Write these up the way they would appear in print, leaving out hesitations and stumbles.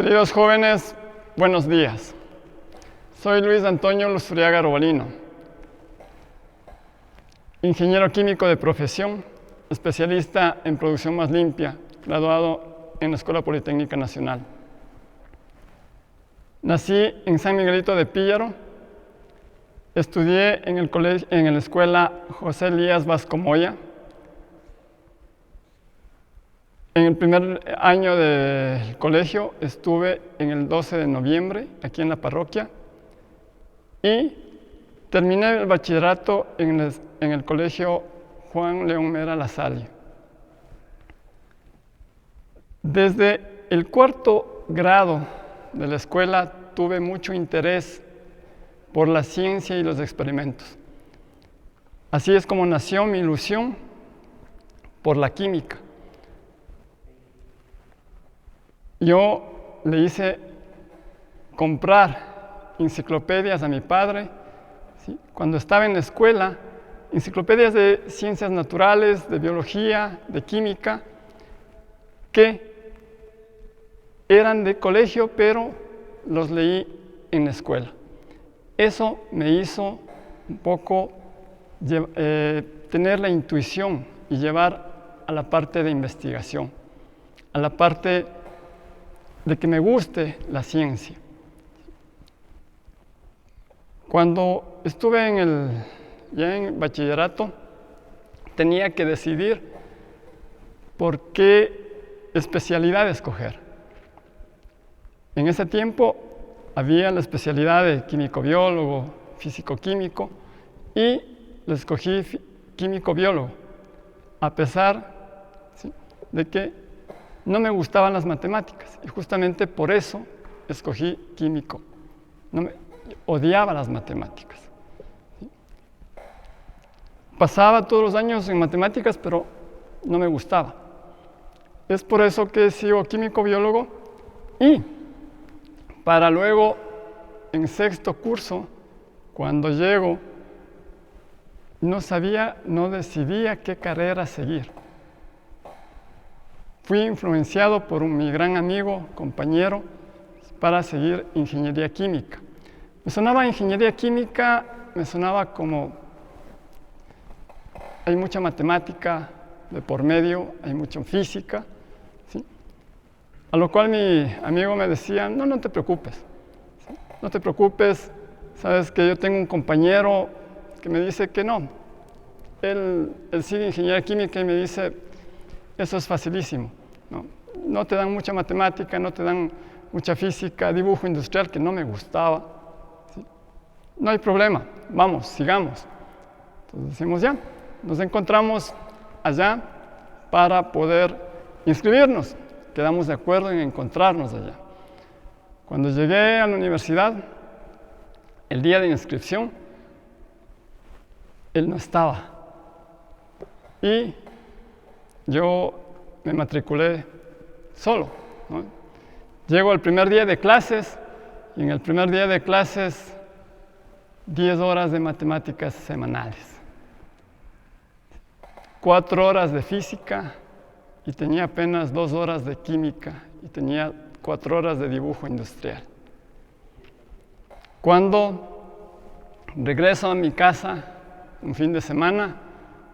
Queridos jóvenes, buenos días. Soy Luis Antonio Luzuriaga Robalino, ingeniero químico de profesión, especialista en producción más limpia, graduado en la Escuela Politécnica Nacional. Nací en San Miguelito de Píllaro. Estudié en la escuela José Elías Vasco Moya. En el primer año del colegio estuve en el 12 de noviembre, aquí en la parroquia, y terminé el bachillerato en el colegio Juan León Mera La Salle. Desde el cuarto grado de la escuela tuve mucho interés por la ciencia y los experimentos. Así es como nació mi ilusión por la química. Yo le hice comprar enciclopedias a mi padre, ¿sí? Cuando estaba en la escuela, enciclopedias de ciencias naturales, de biología, de química, que eran de colegio, pero los leí en la escuela. Eso me hizo un poco tener la intuición y llevar a la parte de investigación, a la parte de que me guste la ciencia. Cuando estuve ya en bachillerato, tenía que decidir por qué especialidad escoger. En ese tiempo había la especialidad de químico-biólogo, físico-químico, y lo escogí químico-biólogo, a pesar, ¿sí?, de que no me gustaban las matemáticas, y justamente por eso escogí químico. Odiaba las matemáticas, ¿sí? Pasaba todos los años en matemáticas, pero no me gustaba. Es por eso que sigo químico-biólogo, y para luego, en sexto curso, cuando llego, no decidía qué carrera seguir. Fui influenciado por mi gran amigo, compañero, para seguir ingeniería química. Me sonaba ingeniería química, me sonaba como hay mucha matemática de por medio, hay mucha física, ¿sí? A lo cual mi amigo me decía, no te preocupes, ¿sí? No te preocupes, sabes que yo tengo un compañero que me dice que no. Él sigue ingeniería química y me dice, eso es facilísimo. No te dan mucha matemática, no te dan mucha física, dibujo industrial que no me gustaba, ¿sí? No hay problema, vamos, sigamos. Entonces decimos ya, nos encontramos allá para poder inscribirnos. Quedamos de acuerdo en encontrarnos allá. Cuando llegué a la universidad, el día de inscripción, él no estaba. Y yo me matriculé solo, ¿no? Llego al primer día de clases, y en el primer día de clases, 10 horas de matemáticas semanales, 4 horas de física, y tenía apenas 2 horas de química, y tenía 4 horas de dibujo industrial. Cuando regreso a mi casa, un fin de semana,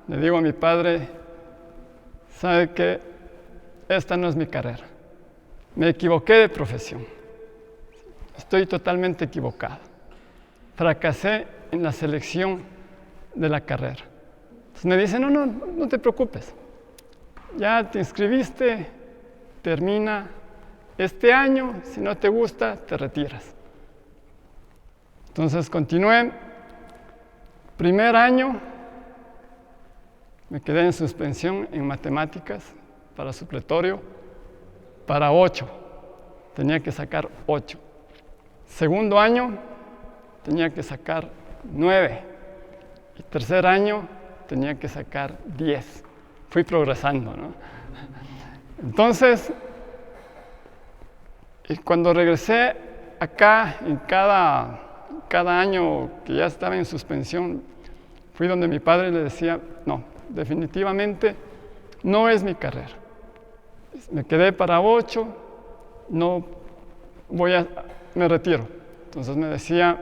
le digo a mi padre, ¿sabe qué? Esta no es mi carrera. Me equivoqué de profesión. Estoy totalmente equivocado. Fracasé en la selección de la carrera. Entonces me dice, no te preocupes. Ya te inscribiste, termina este año. Si no te gusta, te retiras. Entonces continué. Primer año, me quedé en suspensión en matemáticas para supletorio, para 8. Tenía que sacar 8. Segundo año, tenía que sacar 9. Y tercer año, tenía que sacar 10. Fui progresando, ¿no? Entonces, cuando regresé acá, en cada año que ya estaba en suspensión, fui donde mi padre le decía, no, definitivamente no es mi carrera. Me quedé para 8, no me retiro. Entonces me decía,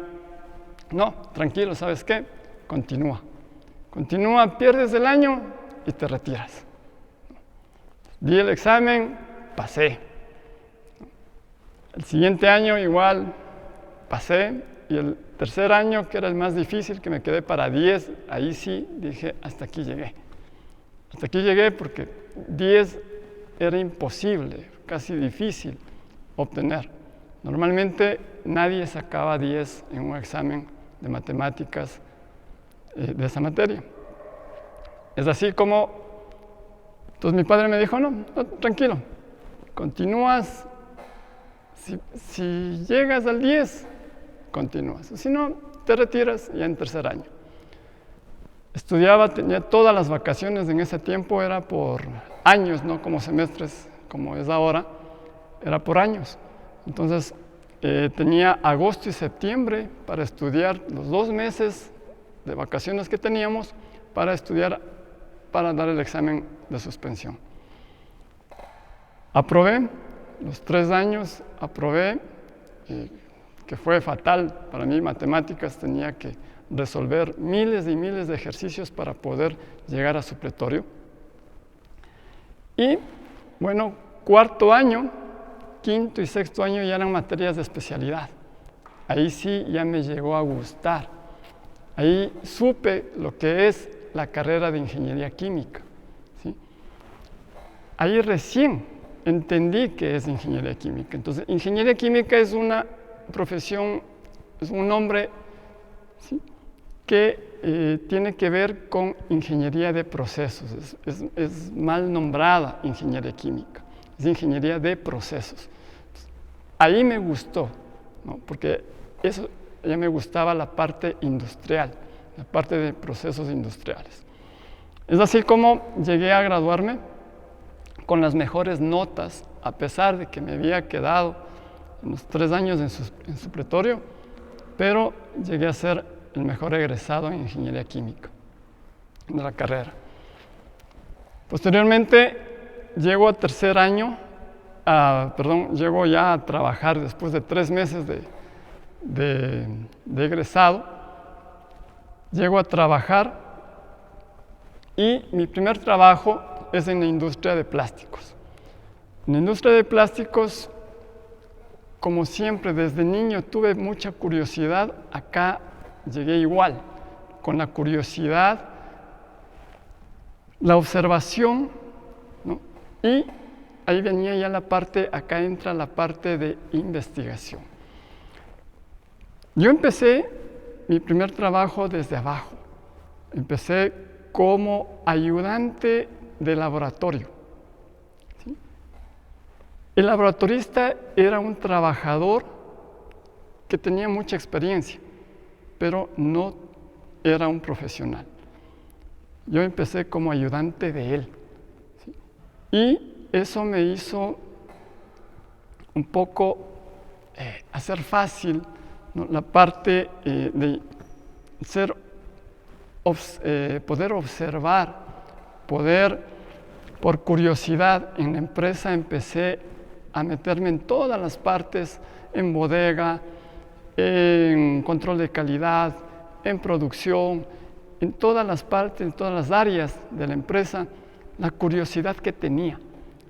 no, tranquilo, ¿sabes qué? Continúa, pierdes el año y te retiras. Di el examen, pasé. El siguiente año igual pasé, y el tercer año, que era el más difícil, que me quedé para 10, ahí sí dije, hasta aquí llegué. Hasta aquí llegué porque 10 era imposible, casi difícil obtener. Normalmente nadie sacaba 10 en un examen de matemáticas de esa materia. Es así como, entonces mi padre me dijo, no, tranquilo, continúas, si llegas al 10, continúas, si no, te retiras ya en tercer año. Estudiaba, tenía todas las vacaciones en ese tiempo, era por años, no como semestres, como es ahora, era por años. Entonces, tenía agosto y septiembre para estudiar, los 2 meses de vacaciones que teníamos para estudiar, para dar el examen de suspensión. Aprobé, los 3 años aprobé, que fue fatal para mí. Matemáticas, tenía que resolver miles y miles de ejercicios para poder llegar a supletorio. Y bueno, cuarto año, quinto y sexto año ya eran materias de especialidad. Ahí sí ya me llegó a gustar. Ahí supe lo que es la carrera de ingeniería química, ¿sí? Ahí recién entendí qué es ingeniería química. Entonces, ingeniería química es una profesión, es un nombre, ¿sí?, que tiene que ver con ingeniería de procesos. Es mal nombrada ingeniería química, es ingeniería de procesos. Ahí me gustó, ¿no?, porque eso ya me gustaba la parte industrial, la parte de procesos industriales. Es así como llegué a graduarme con las mejores notas, a pesar de que me había quedado unos 3 años en supletorio, pero llegué a ser el mejor egresado en ingeniería química de la carrera. Posteriormente, llego a tercer año, llego ya a trabajar después de 3 meses de egresado. Llego a trabajar y mi primer trabajo es en la industria de plásticos. En la industria de plásticos, como siempre, desde niño tuve mucha curiosidad. Acá llegué igual, con la curiosidad, la observación, ¿no? Y ahí venía ya la parte, acá entra la parte de investigación. Yo empecé mi primer trabajo desde abajo. Empecé como ayudante de laboratorio, ¿sí? El laboratorista era un trabajador que tenía mucha experiencia, pero no era un profesional. Yo empecé como ayudante de él, ¿sí? Y eso me hizo un poco hacer fácil, ¿no?, la parte de poder observar, por curiosidad, en la empresa empecé a meterme en todas las partes, en bodega, en control de calidad, en producción, en todas las partes, en todas las áreas de la empresa, la curiosidad que tenía.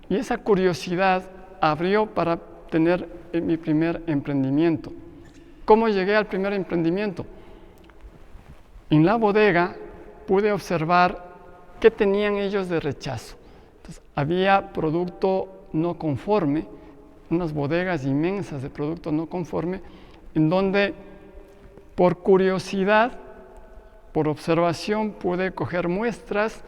Y esa curiosidad abrió para tener mi primer emprendimiento. ¿Cómo llegué al primer emprendimiento? En la bodega pude observar qué tenían ellos de rechazo. Entonces, había producto no conforme, unas bodegas inmensas de producto no conforme, en donde por curiosidad, por observación, pude coger muestras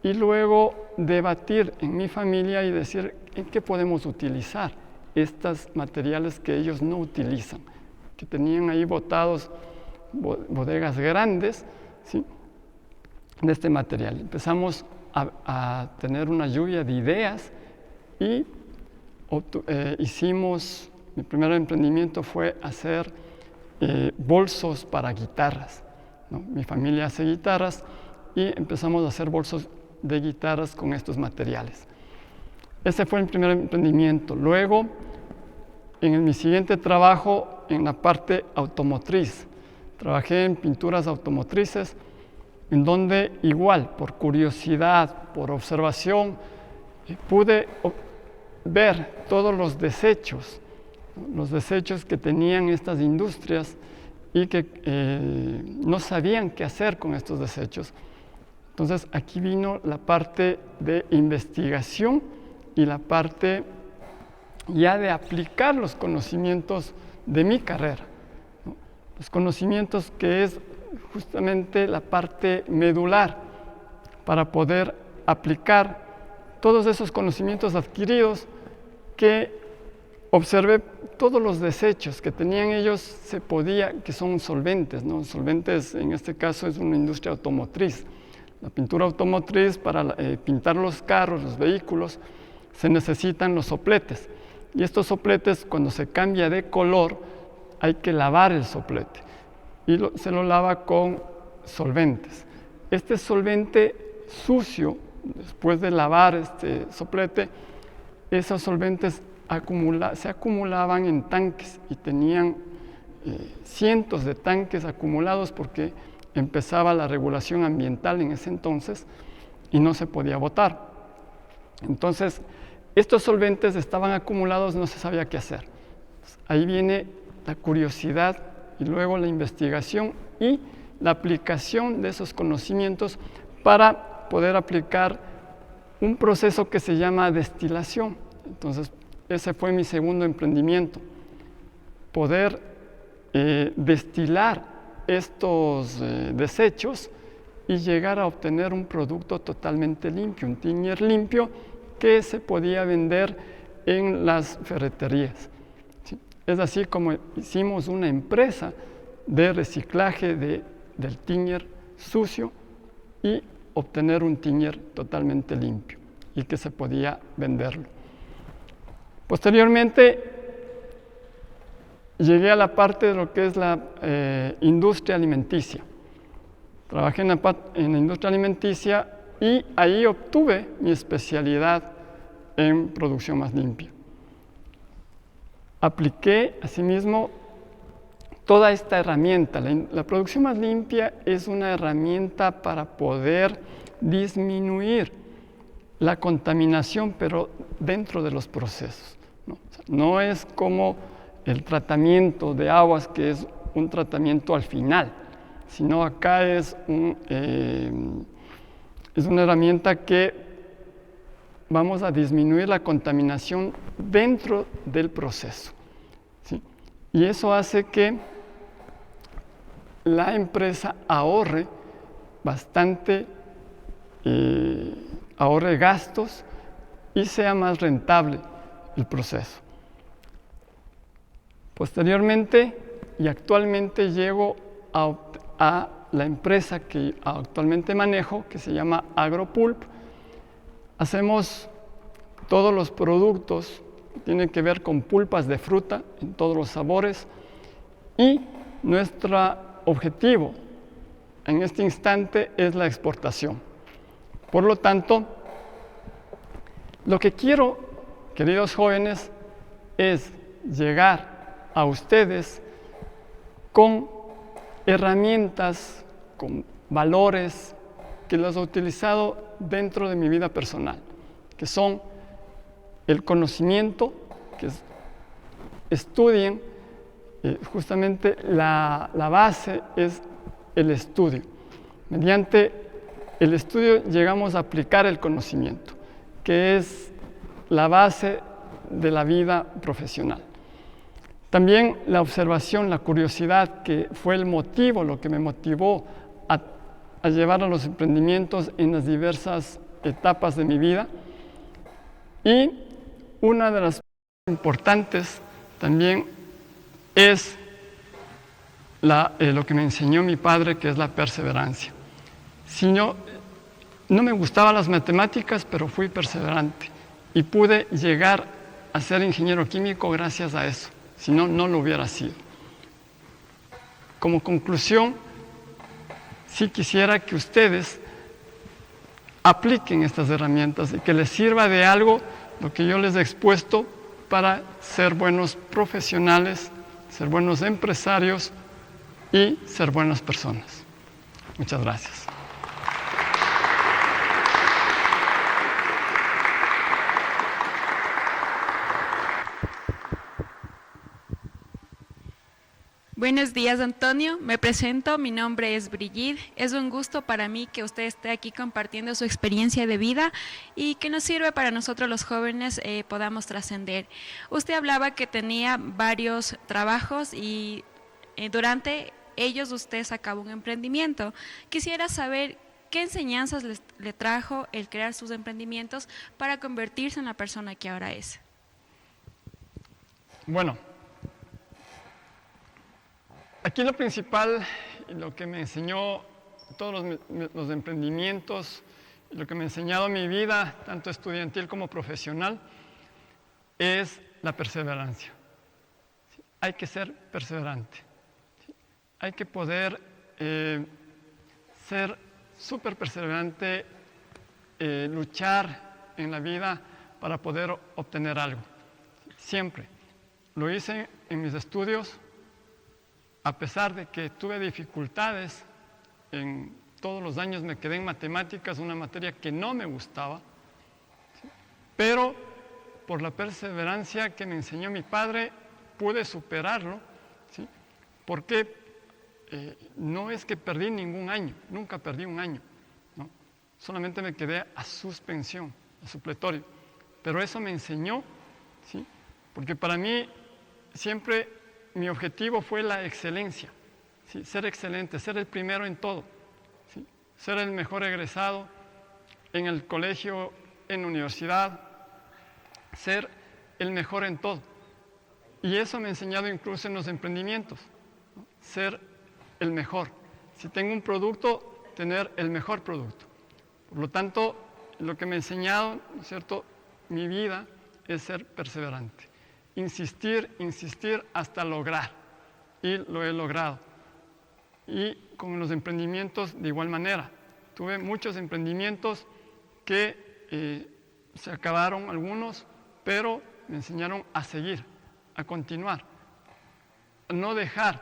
y luego debatir en mi familia y decir en qué podemos utilizar estos materiales que ellos no utilizan, que tenían ahí botados bodegas grandes, ¿sí?, de este material. Empezamos a tener una lluvia de ideas y mi primer emprendimiento fue hacer bolsos para guitarras, ¿no? Mi familia hace guitarras y empezamos a hacer bolsos de guitarras con estos materiales. Ese fue mi primer emprendimiento. Luego en mi siguiente trabajo en la parte automotriz. Trabajé en pinturas automotrices, en donde igual, por curiosidad, por observación, pude ver todos los desechos que tenían estas industrias y que no sabían qué hacer con estos desechos. Entonces aquí vino la parte de investigación y la parte ya de aplicar los conocimientos de mi carrera, ¿no? Los conocimientos que es justamente la parte medular para poder aplicar todos esos conocimientos adquiridos que observé todos los desechos que tenían ellos, que son solventes, ¿no? Solventes en este caso es una industria automotriz. La pintura automotriz, para pintar los carros, los vehículos, se necesitan los sopletes. Y estos sopletes, cuando se cambia de color, hay que lavar el soplete. Y se lo lava con solventes. Este solvente sucio, después de lavar este soplete, esos solventes se acumulaban en tanques y tenían cientos de tanques acumulados porque empezaba la regulación ambiental en ese entonces y no se podía botar. Entonces, estos solventes estaban acumulados, no se sabía qué hacer. Ahí viene la curiosidad y luego la investigación y la aplicación de esos conocimientos para poder aplicar un proceso que se llama destilación. Entonces, ese fue mi segundo emprendimiento, poder destilar estos desechos y llegar a obtener un producto totalmente limpio, un tiñer limpio que se podía vender en las ferreterías. ¿Sí? Es así como hicimos una empresa de reciclaje del tiñer sucio y obtener un tiñer totalmente limpio y que se podía venderlo. Posteriormente llegué a la parte de lo que es la industria alimenticia. Trabajé en la industria alimenticia y ahí obtuve mi especialidad en producción más limpia. Apliqué asimismo toda esta herramienta. La producción más limpia es una herramienta para poder disminuir la contaminación, pero dentro de los procesos, ¿no? O sea, no es como el tratamiento de aguas, que es un tratamiento al final, sino acá es una herramienta que vamos a disminuir la contaminación dentro del proceso, ¿sí? Y eso hace que la empresa ahorre bastante, ahorre gastos y sea más rentable el proceso. Posteriormente y actualmente llego a la empresa que actualmente manejo, que se llama Agropulp. Hacemos todos los productos que tienen que ver con pulpas de fruta en todos los sabores y nuestro objetivo en este instante es la exportación. Por lo tanto, lo que quiero, queridos jóvenes, es llegar a ustedes con herramientas, con valores que los he utilizado dentro de mi vida personal, que son el conocimiento, que estudien, justamente la base es el estudio. Mediante el estudio llegamos a aplicar el conocimiento, que es la base de la vida profesional. También la observación, la curiosidad, que fue el motivo, lo que me motivó a llevar a los emprendimientos en las diversas etapas de mi vida. Y una de las importantes también es lo que me enseñó mi padre, que es la perseverancia. Si no me gustaban las matemáticas, pero fui perseverante y pude llegar a ser ingeniero químico gracias a eso. Si no, no lo hubiera sido. Como conclusión, sí quisiera que ustedes apliquen estas herramientas y que les sirva de algo lo que yo les he expuesto para ser buenos profesionales, ser buenos empresarios y ser buenas personas. Muchas gracias. Buenos días, Antonio. Me presento, mi nombre es Brigitte. Es un gusto para mí que usted esté aquí compartiendo su experiencia de vida y que nos sirve para nosotros los jóvenes podamos trascender. Usted hablaba que tenía varios trabajos y durante ellos usted sacaba un emprendimiento. Quisiera saber qué enseñanzas le trajo el crear sus emprendimientos para convertirse en la persona que ahora es. Bueno, aquí lo principal y lo que me enseñó todos los emprendimientos, y lo que me ha enseñado mi vida, tanto estudiantil como profesional, es la perseverancia. ¿Sí? Hay que ser perseverante. ¿Sí? Hay que poder ser súper perseverante, luchar en la vida para poder obtener algo. Siempre. Lo hice en mis estudios. A pesar de que tuve dificultades, en todos los años me quedé en matemáticas, una materia que no me gustaba, ¿sí? Pero por la perseverancia que me enseñó mi padre, pude superarlo, ¿sí? Porque no es que perdí ningún año, nunca perdí un año, ¿no? Solamente me quedé a suspensión, a supletorio. Pero eso me enseñó, ¿sí? Porque para mí siempre mi objetivo fue la excelencia, ¿sí? Ser excelente, ser el primero en todo, ¿sí? Ser el mejor egresado en el colegio, en la universidad, ser el mejor en todo. Y eso me ha enseñado incluso en los emprendimientos, ¿no? Ser el mejor. Si tengo un producto, tener el mejor producto. Por lo tanto, lo que me ha enseñado, ¿no es cierto?, mi vida es ser perseverante. Insistir, insistir hasta lograr. Y lo he logrado. Y con los emprendimientos de igual manera. Tuve muchos emprendimientos que se acabaron algunos, pero me enseñaron a seguir, a continuar. A no dejar,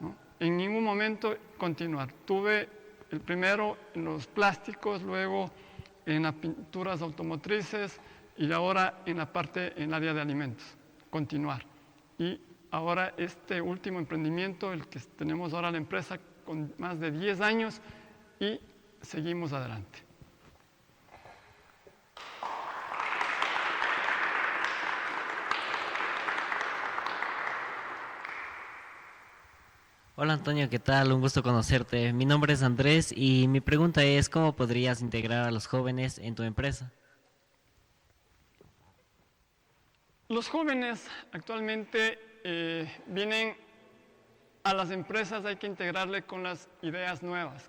¿no? En ningún momento continuar. Tuve el primero en los plásticos, luego en las pinturas automotrices y ahora en la parte, en el área de alimentos. Continuar. Y ahora este último emprendimiento, el que tenemos ahora la empresa con más de 10 años y seguimos adelante. Hola Antonio, ¿qué tal? Un gusto conocerte. Mi nombre es Andrés y mi pregunta es ¿cómo podrías integrar a los jóvenes en tu empresa? Los jóvenes actualmente vienen a las empresas, hay que integrarle con las ideas nuevas,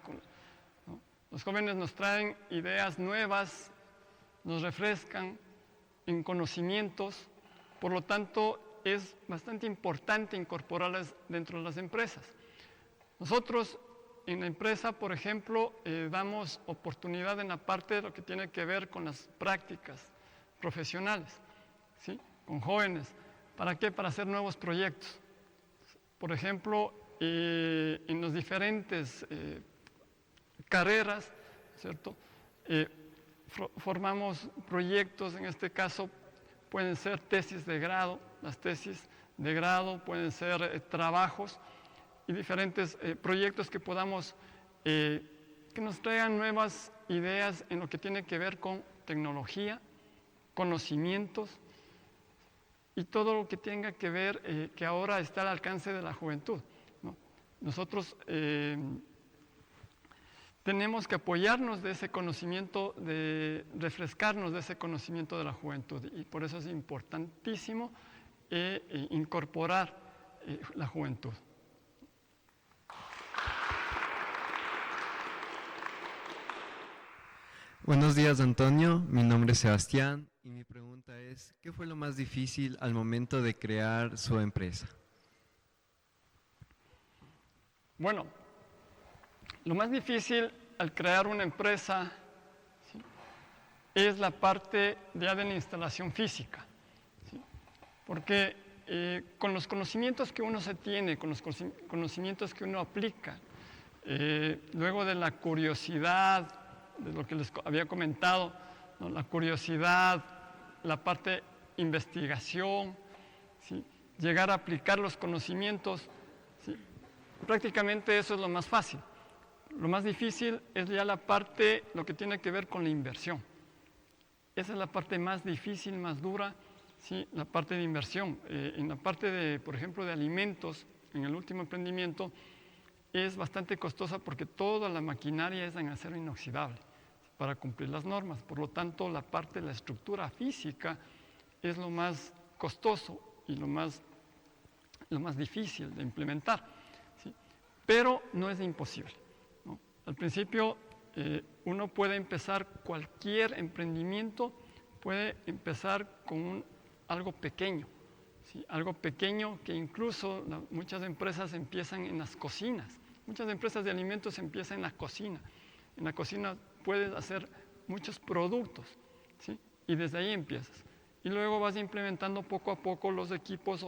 ¿no? Los jóvenes nos traen ideas nuevas, nos refrescan en conocimientos, por lo tanto es bastante importante incorporarlas dentro de las empresas. Nosotros en la empresa, por ejemplo, damos oportunidad en la parte de lo que tiene que ver con las prácticas profesionales, ¿sí? Con jóvenes. ¿Para qué? Para hacer nuevos proyectos. Por ejemplo, en las diferentes carreras, ¿cierto? Formamos proyectos, en este caso pueden ser tesis de grado, las tesis de grado pueden ser trabajos y diferentes proyectos que podamos, que nos traigan nuevas ideas en lo que tiene que ver con tecnología, conocimientos, y todo lo que tenga que ver, que ahora está al alcance de la juventud, ¿no? Nosotros tenemos que apoyarnos de ese conocimiento, de refrescarnos de ese conocimiento de la juventud. Y por eso es importantísimo incorporar la juventud. Buenos días, Antonio. Mi nombre es Sebastián y mi pregunta es, ¿qué fue lo más difícil al momento de crear su empresa? Bueno, lo más difícil al crear una empresa, ¿sí?, es la parte ya de la instalación física, ¿sí? Porque con los conocimientos que uno se tiene, con los conocimientos que uno aplica, luego de la curiosidad, de lo que les había comentado, ¿no? La curiosidad, la parte investigación, ¿sí? Llegar a aplicar los conocimientos, ¿sí? Prácticamente eso es lo más fácil. Lo más difícil es ya la parte, lo que tiene que ver con la inversión. Esa es la parte más difícil, más dura, ¿sí? La parte de inversión. En la parte de, por ejemplo, de alimentos, en el último emprendimiento, es bastante costosa porque toda la maquinaria es en acero inoxidable para cumplir las normas. Por lo tanto, la parte de la estructura física es lo más costoso y lo más difícil de implementar, ¿sí? Pero no es imposible, ¿no? Al principio, uno puede empezar cualquier emprendimiento, puede empezar con algo pequeño, ¿sí? Algo pequeño que incluso muchas empresas empiezan en las cocinas. Muchas empresas de alimentos empiezan en la cocina. En la cocina puedes hacer muchos productos, ¿sí? Y desde ahí empiezas. Y luego vas implementando poco a poco los equipos,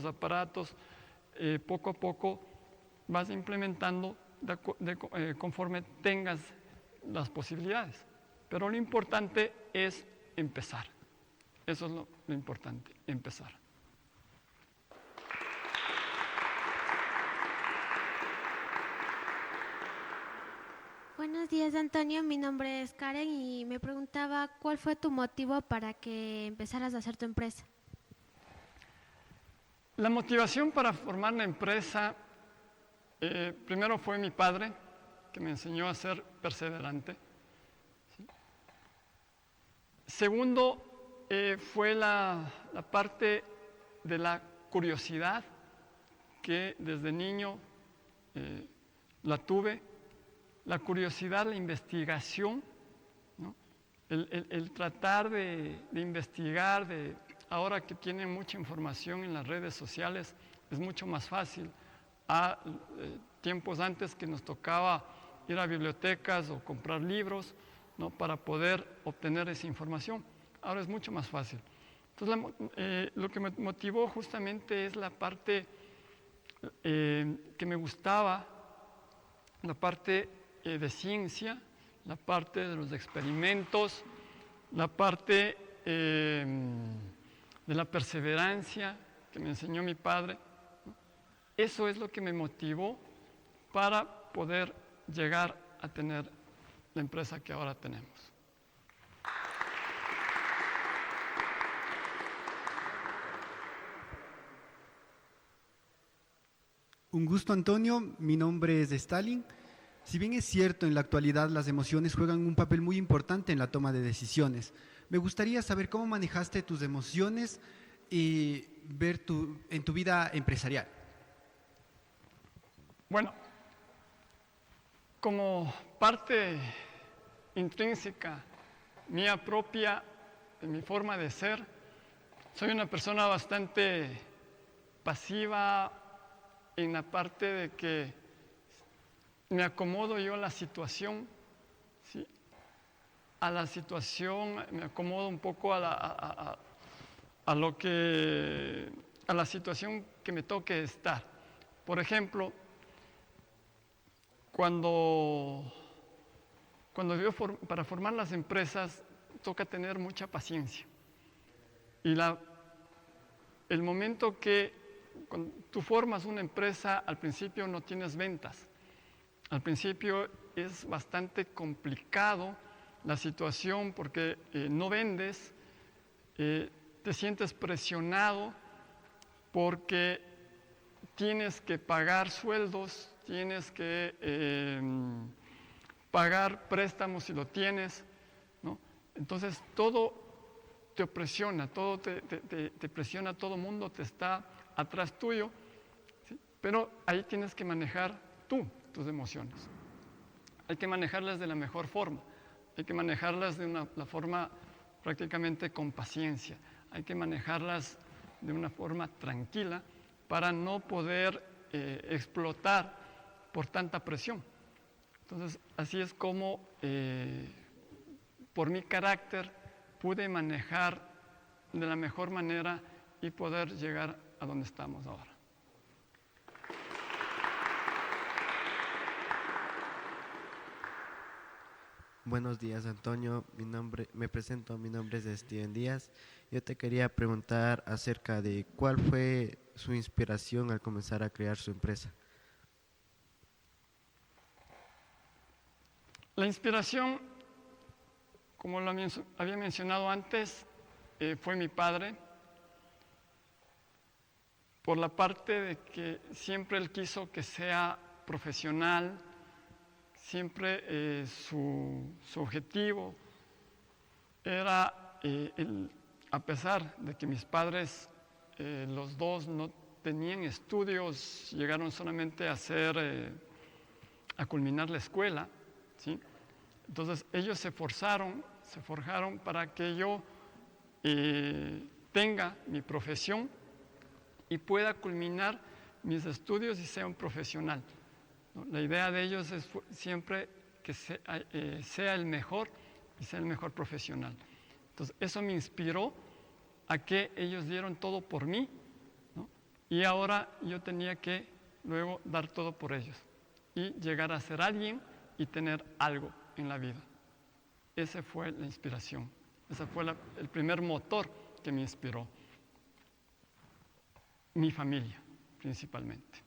aparatos, poco a poco vas implementando conforme tengas las posibilidades. Pero lo importante es empezar. Eso es lo importante, empezar. Buenos días, Antonio. Mi nombre es Karen y me preguntaba cuál fue tu motivo para que empezaras a hacer tu empresa. La motivación para formar la empresa, primero fue mi padre, que me enseñó a ser perseverante. ¿Sí? Segundo, fue la parte de la curiosidad, que desde niño la tuve. La curiosidad, la investigación, ¿no? El tratar de investigar, ahora que tienen mucha información en las redes sociales, es mucho más fácil. Tiempos antes que nos tocaba ir a bibliotecas o comprar libros, ¿no? Para poder obtener esa información. Ahora es mucho más fácil. Entonces, lo que me motivó justamente es la parte que me gustaba, la parte de ciencia, la parte de los experimentos, la parte de la perseverancia que me enseñó mi padre. Eso es lo que me motivó para poder llegar a tener la empresa que ahora tenemos. Un gusto, Antonio. Mi nombre es Stalin. Si bien es cierto, en la actualidad las emociones juegan un papel muy importante en la toma de decisiones, me gustaría saber cómo manejaste tus emociones y en tu vida empresarial. Bueno, como parte intrínseca mía propia, de mi forma de ser, soy una persona bastante pasiva en la parte de que me acomodo yo a la situación, ¿sí? A la situación, me acomodo un poco a la situación que me toque estar. Por ejemplo, para formar las empresas toca tener mucha paciencia. Y el momento que cuando tú formas una empresa, al principio no tienes ventas. Al principio es bastante complicado la situación porque no vendes, te sientes presionado porque tienes que pagar sueldos, tienes que pagar préstamos si lo tienes, ¿no? Entonces todo te presiona, todo te presiona, todo el mundo te está atrás tuyo, ¿sí? Pero ahí tienes que manejar tú tus emociones. Hay que manejarlas de la mejor forma, hay que manejarlas de la forma prácticamente con paciencia, hay que manejarlas de una forma tranquila para no poder explotar por tanta presión. Entonces, así es como por mi carácter pude manejar de la mejor manera y poder llegar a donde estamos ahora. Buenos días, Antonio. Me presento, mi nombre es Steven Díaz. Yo te quería preguntar acerca de cuál fue su inspiración al comenzar a crear su empresa. La inspiración, como lo había mencionado antes, fue mi padre, por la parte de que siempre él quiso que sea profesional. Siempre su objetivo era, a pesar de que mis padres, los dos, no tenían estudios, llegaron solamente a culminar la escuela, ¿sí? Entonces ellos se forjaron para que yo tenga mi profesión y pueda culminar mis estudios y sea un profesional. La idea de ellos es siempre que sea el mejor y sea el mejor profesional. Entonces, eso me inspiró a que ellos dieron todo por mí, ¿no? Y ahora yo tenía que luego dar todo por ellos y llegar a ser alguien y tener algo en la vida. Esa fue la inspiración, ese fue el primer motor que me inspiró. Mi familia, principalmente.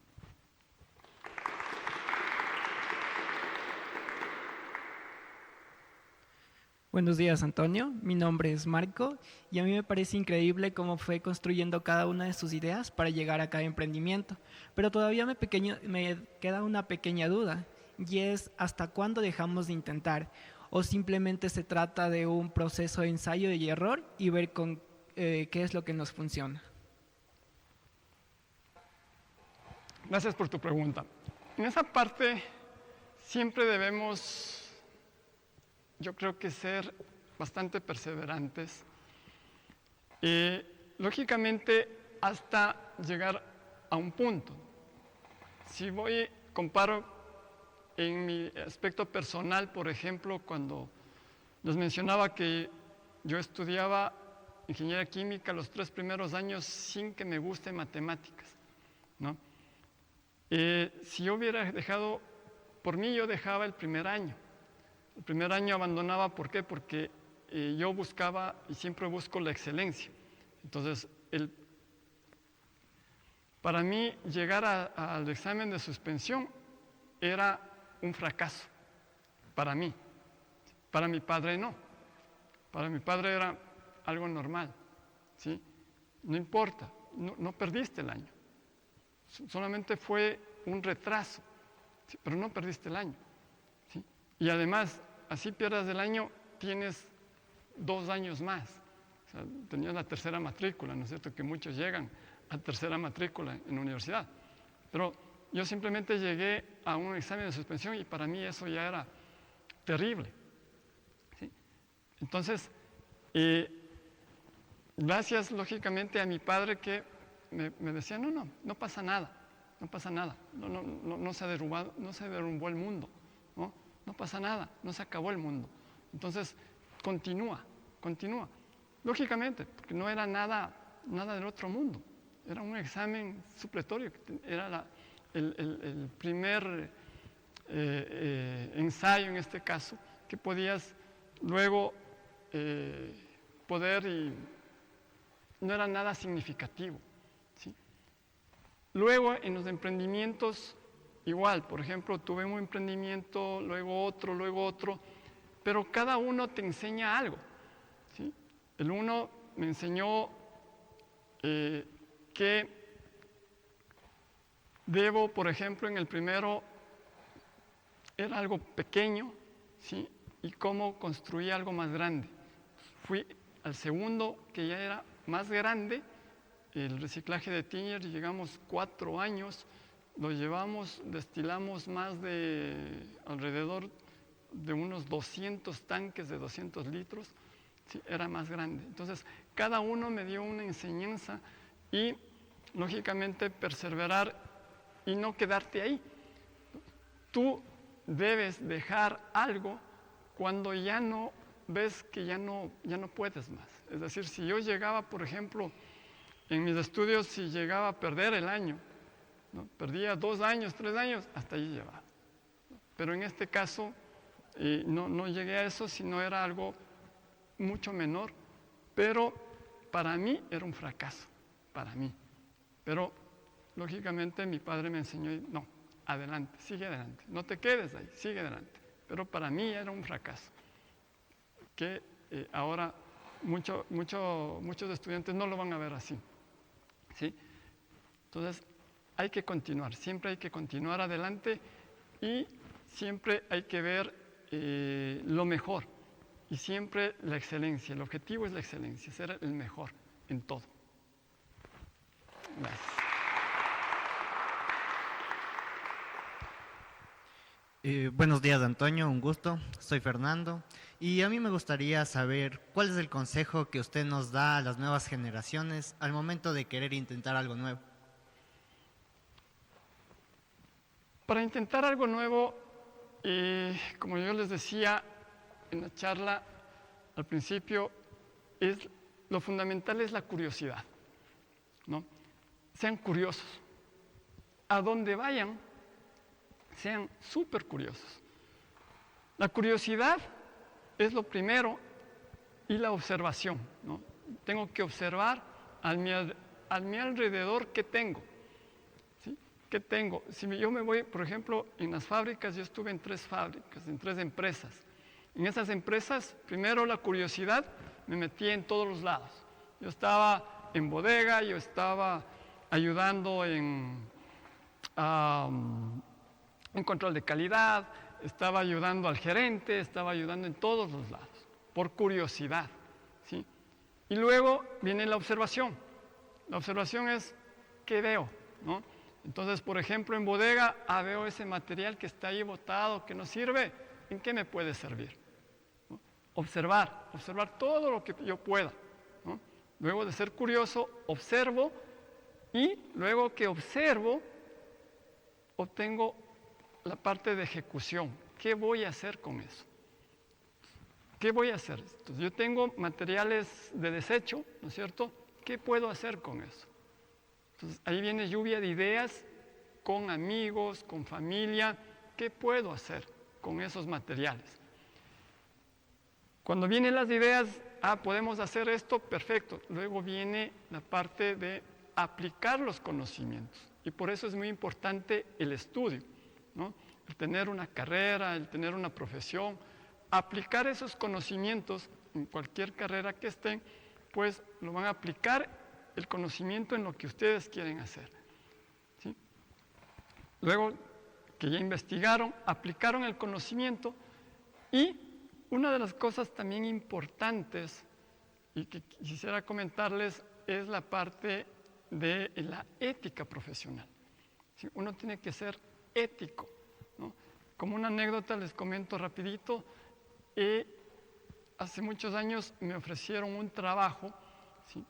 Buenos días, Antonio. Mi nombre es Marco y a mí me parece increíble cómo fue construyendo cada una de sus ideas para llegar a cada emprendimiento. Pero todavía me queda una pequeña duda y es ¿hasta cuándo dejamos de intentar? ¿O simplemente se trata de un proceso de ensayo y error y ver qué es lo que nos funciona? Gracias por tu pregunta. En esa parte siempre debemos, yo creo que ser bastante perseverantes y lógicamente hasta llegar a un punto. Si comparo en mi aspecto personal, por ejemplo, cuando les mencionaba que yo estudiaba ingeniería química los 3 primeros años sin que me guste matemáticas, ¿no? Si yo hubiera dejado, por mí yo dejaba el primer año. El primer año abandonaba, ¿por qué? Porque yo buscaba y siempre busco la excelencia. Entonces, para mí llegar al examen de suspensión era un fracaso, para mí. Para mi padre no. Para mi padre era algo normal, ¿sí? No importa, no perdiste el año. Solamente fue un retraso, ¿sí? Pero no perdiste el año, ¿sí? Y además, así pierdas el año, tienes 2 años más. O sea, tenías la tercera matrícula, ¿no es cierto? Que muchos llegan a tercera matrícula en la universidad. Pero yo simplemente llegué a un examen de suspensión y para mí eso ya era terrible, ¿sí? Entonces, gracias lógicamente a mi padre que me decía, no pasa nada, no se derrumbó el mundo, no pasa nada, no se acabó el mundo. Entonces, continúa. Lógicamente, porque no era nada del otro mundo, era un examen supletorio, era el primer ensayo en este caso, que podías luego poder y no era nada significativo, ¿sí? Luego en los emprendimientos igual, por ejemplo, tuve un emprendimiento, luego otro, pero cada uno te enseña algo, ¿sí? El uno me enseñó que debo, por ejemplo, en el primero era algo pequeño, ¿sí? Y cómo construí algo más grande. Fui al segundo, que ya era más grande, el reciclaje de Tiñer, llegamos 4 años, lo llevamos, destilamos más de alrededor de unos 200 tanques de 200 litros, ¿sí? Era más grande. Entonces, cada uno me dio una enseñanza y, lógicamente, perseverar y no quedarte ahí. Tú debes dejar algo cuando ya no ves que ya no puedes más. Es decir, si yo llegaba, por ejemplo, en mis estudios, si llegaba a perder el año, ¿no? Perdía 2 años, 3 años, hasta ahí llevaba. Pero en este caso no llegué a eso, sino era algo mucho menor, pero para mí era un fracaso, para mí. Pero lógicamente mi padre me enseñó, no, adelante, sigue adelante, no te quedes ahí, sigue adelante. Pero para mí era un fracaso, que ahora muchos estudiantes no lo van a ver así, ¿sí? Entonces hay que continuar, siempre hay que continuar adelante y siempre hay que ver lo mejor y siempre la excelencia. El objetivo es la excelencia, ser el mejor en todo. Gracias. Buenos días, Antonio, un gusto. Soy Fernando y a mí me gustaría saber cuál es el consejo que usted nos da a las nuevas generaciones al momento de querer intentar algo nuevo. Para intentar algo nuevo, como yo les decía en la charla al principio, lo fundamental es la curiosidad, ¿no? Sean curiosos. A donde vayan, sean súper curiosos. La curiosidad es lo primero y la observación, ¿no? Tengo que observar a mi alrededor qué tengo. ¿Qué tengo? Si yo me voy, por ejemplo, en las fábricas, yo estuve en 3 fábricas, en 3 empresas. En esas empresas, primero la curiosidad, me metí en todos los lados. Yo estaba en bodega, yo estaba ayudando en control de calidad, estaba ayudando al gerente, estaba ayudando en todos los lados, por curiosidad, ¿sí? Y luego viene la observación. La observación es, ¿qué veo? ¿No? Entonces, por ejemplo, en bodega, veo ese material que está ahí botado, que no sirve, ¿en qué me puede servir? ¿No? Observar todo lo que yo pueda, ¿no? Luego de ser curioso, observo y luego que observo, obtengo la parte de ejecución. ¿Qué voy a hacer con eso? ¿Qué voy a hacer? Entonces, yo tengo materiales de desecho, ¿no es cierto? ¿Qué puedo hacer con eso? Entonces, ahí viene lluvia de ideas con amigos, con familia. ¿Qué puedo hacer con esos materiales? Cuando vienen las ideas, podemos hacer esto, perfecto. Luego viene la parte de aplicar los conocimientos. Y por eso es muy importante el estudio, ¿no? El tener una carrera, el tener una profesión, aplicar esos conocimientos en cualquier carrera que estén, pues lo van a aplicar el conocimiento en lo que ustedes quieren hacer, ¿sí? Luego que ya investigaron, aplicaron el conocimiento y una de las cosas también importantes y que quisiera comentarles es la parte de la ética profesional, ¿sí? Uno tiene que ser ético, ¿no? Como una anécdota les comento rapidito, hace muchos años me ofrecieron un trabajo, ¿sí?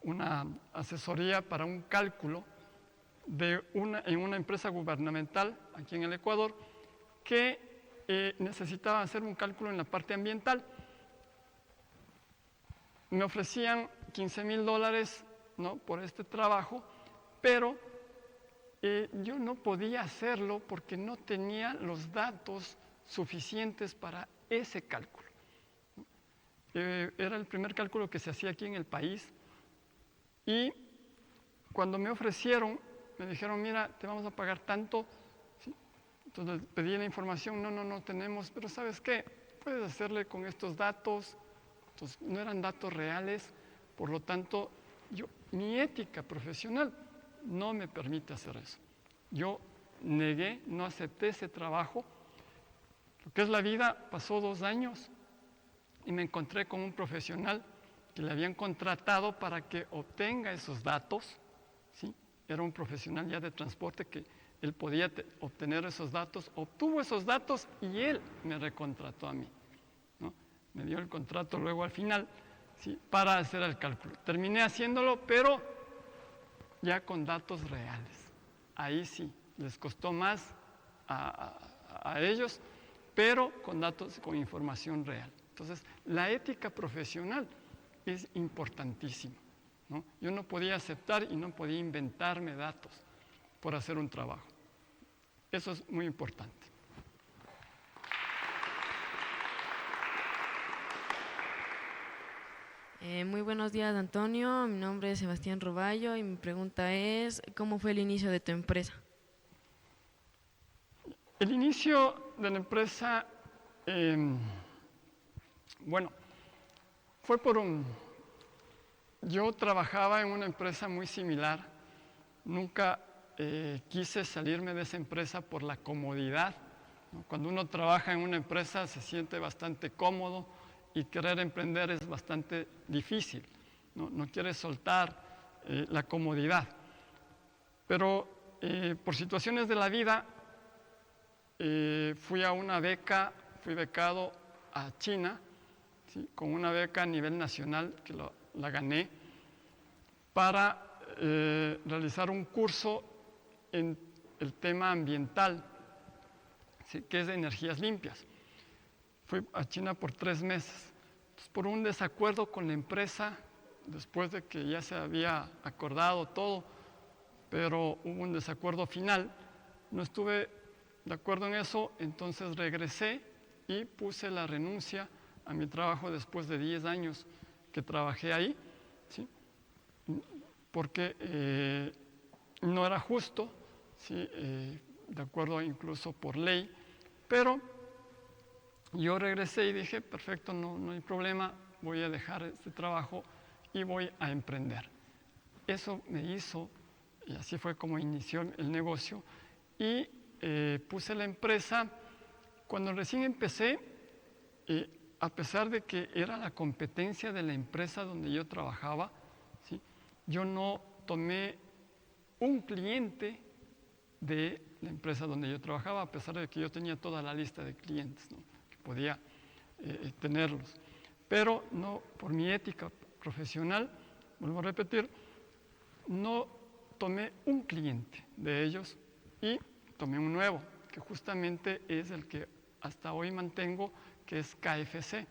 Una asesoría para un cálculo en una empresa gubernamental aquí en el Ecuador que necesitaba hacer un cálculo en la parte ambiental. Me ofrecían $15,000, ¿no?, por este trabajo, pero yo no podía hacerlo porque no tenía los datos suficientes para ese cálculo. Era el primer cálculo que se hacía aquí en el país. Y cuando me ofrecieron, me dijeron, mira, te vamos a pagar tanto, ¿sí? Entonces pedí la información, no tenemos, pero ¿sabes qué? Puedes hacerle con estos datos. Entonces no eran datos reales, por lo tanto, mi ética profesional no me permite hacer eso. Yo negué, no acepté ese trabajo. Lo que es la vida, pasó 2 años y me encontré con un profesional que le habían contratado para que obtenga esos datos, ¿sí? Era un profesional ya de transporte que él podía obtener esos datos, obtuvo esos datos y él me recontrató a mí, ¿no? Me dio el contrato luego al final, ¿sí?, para hacer el cálculo. Terminé haciéndolo, pero ya con datos reales. Ahí sí, les costó más a ellos, pero con datos, con información real. Entonces, la ética profesional es importantísima, ¿no? Yo no podía aceptar y no podía inventarme datos por hacer un trabajo. Eso es muy importante. Muy buenos días, Antonio. Mi nombre es Sebastián Roballo y mi pregunta es, ¿cómo fue el inicio de tu empresa? El inicio de la empresa, bueno, fue yo trabajaba en una empresa muy similar. Nunca quise salirme de esa empresa por la comodidad, ¿no? Cuando uno trabaja en una empresa se siente bastante cómodo y querer emprender es bastante difícil, ¿no? No quiere soltar la comodidad. Pero por situaciones de la vida fui becado a China, ¿sí? Con una beca a nivel nacional que la gané para realizar un curso en el tema ambiental, ¿sí? Que es de energías limpias. Fui a China por 3 meses. Entonces, por un desacuerdo con la empresa, después de que ya se había acordado todo, pero hubo un desacuerdo final, no estuve de acuerdo en eso, entonces regresé y puse la renuncia a mi trabajo después de 10 años que trabajé ahí, ¿sí? Porque no era justo, ¿sí? De acuerdo incluso por ley, pero yo regresé y dije, perfecto, no hay problema, voy a dejar este trabajo y voy a emprender. Eso me hizo, y así fue como inició el negocio, y puse la empresa. Cuando recién empecé, a pesar de que era la competencia de la empresa donde yo trabajaba, ¿sí? Yo no tomé un cliente de la empresa donde yo trabajaba, a pesar de que yo tenía toda la lista de clientes, ¿no? Que podía tenerlos. Pero no, por mi ética profesional, vuelvo a repetir, no tomé un cliente de ellos y tomé un nuevo, que justamente es el que hasta hoy mantengo, que es KFC,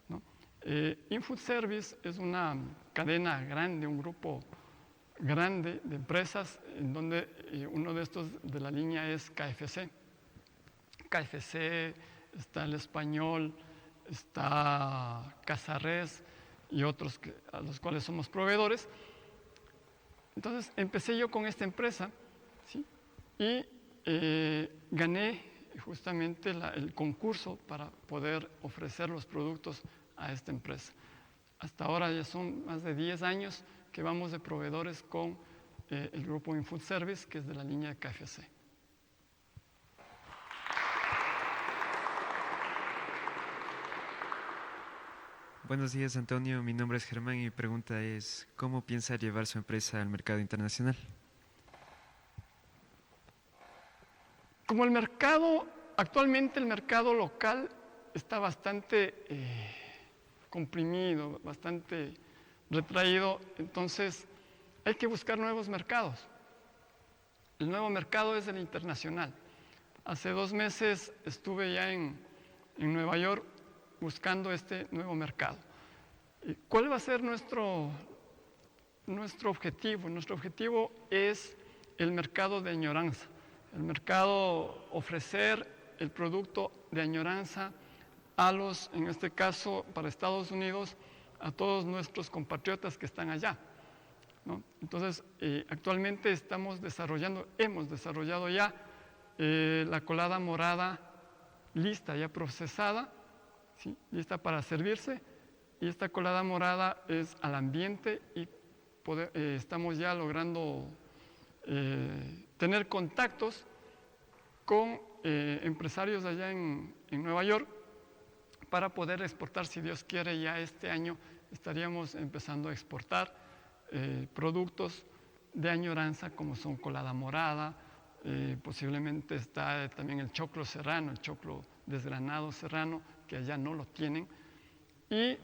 ¿no? Infood Service es una cadena grande, un grupo grande de empresas en donde uno de estos de la línea es KFC. KFC, está El Español, está Casares y otros a los cuales somos proveedores. Entonces empecé yo con esta empresa, ¿sí? Y gané justamente el concurso para poder ofrecer los productos a esta empresa. Hasta ahora ya son más de 10 años que vamos de proveedores con el grupo Infood Service, que es de la línea de KFC. Buenos días, Antonio. Mi nombre es Germán y mi pregunta es, ¿cómo piensa llevar su empresa al mercado internacional? Como actualmente el mercado local está bastante comprimido, bastante retraído, entonces hay que buscar nuevos mercados. El nuevo mercado es el internacional. Hace 2 meses estuve ya en Nueva York buscando este nuevo mercado. ¿Cuál va a ser nuestro objetivo? Nuestro objetivo es el mercado de añoranza. El mercado, ofrecer el producto de añoranza en este caso, para Estados Unidos, a todos nuestros compatriotas que están allá, ¿no? Entonces, actualmente hemos desarrollado ya la colada morada lista, ya procesada, ¿sí? Lista para servirse, y esta colada morada es al ambiente y estamos ya logrando tener contactos con empresarios allá en Nueva York para poder exportar, si Dios quiere, ya este año estaríamos empezando a exportar productos de añoranza como son colada morada, posiblemente está también el choclo serrano, el choclo desgranado serrano, que allá no lo tienen, y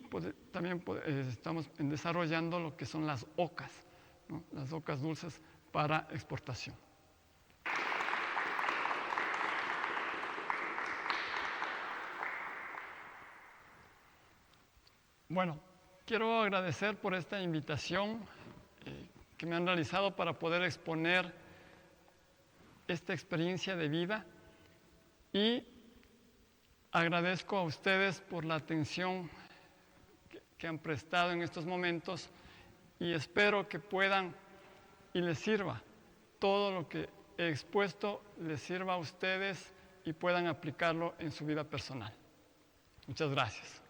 también estamos desarrollando lo que son las ocas, ¿no? Las ocas dulces para exportación. Bueno, quiero agradecer por esta invitación que me han realizado para poder exponer esta experiencia de vida y agradezco a ustedes por la atención que han prestado en estos momentos y espero que puedan y les sirva todo lo que he expuesto, les sirva a ustedes y puedan aplicarlo en su vida personal. Muchas gracias.